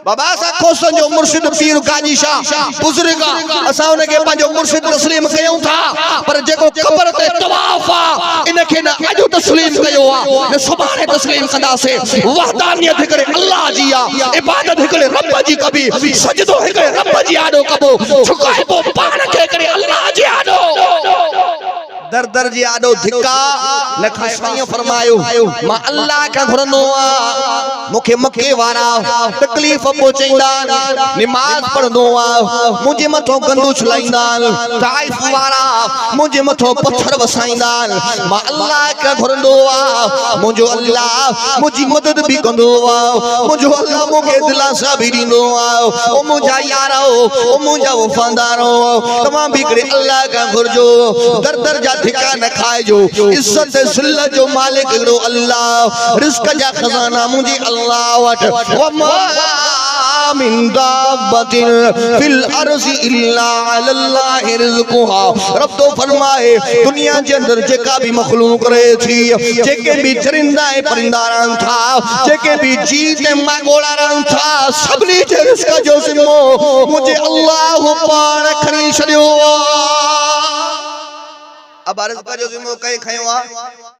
बाबा सा खोसन जो मुर्शिद पीर काजी शाह बुजुर्ग असा उन के पंजो मुर्शिद तस्लीम कयूं था पर जेको कब्र ते तवाफ इनके न अजो तस्लीम कयो न सुभाणे तस्लीम कंदासे वहदानियत करे अल्लाह जी आ इबादत करे रब जी कबी सजदो करे रब जी आडो कबो झुकाइबो पाण के करे अल्लाह जी आडो दर दर जी आडो धिका न खाए साईं फरमायो मां अल्लाह का घुरनो आ मुखे मक्के वारा तकलीफ पहुंचाइंदा नमाज पढ़नो आ मुझे मथो गंदू छलाइंदा ताइफ वारा मुझे मथो पत्थर वसाइंदा मां अल्लाह का घुरनो आ मुझो अल्लाह मुझी मदद भी कंदो आ मुझो अल्लाह मुखे दिलासा भी दींदो आ ओ मुझा यारो ओ मुझा वफादारो तमाम भी करे अल्लाह का घुरजो दर दर जा धिका न खाए जो इज्जत जिल्लत जो मालिक रो अल्लाह रिज़्क जा खजाना मुझे अल्लाह वट वमा मिन दाब्बतिन फिल अर्ज़ि इल्ला अल्लाह रिज़्कुहा रब तो फरमाए दुनिया के अंदर जेका भी मखलूक रहे थी जेके भी चरिंदा है परिंदा रहन था जेके भी जीव ते मागोड़ा रहन था सबनी जे रिज़्क जो जिम्मो मुझे अल्लाह पाण खणी छडियो अब रिज़्क जो जिम्मो कई खयो आ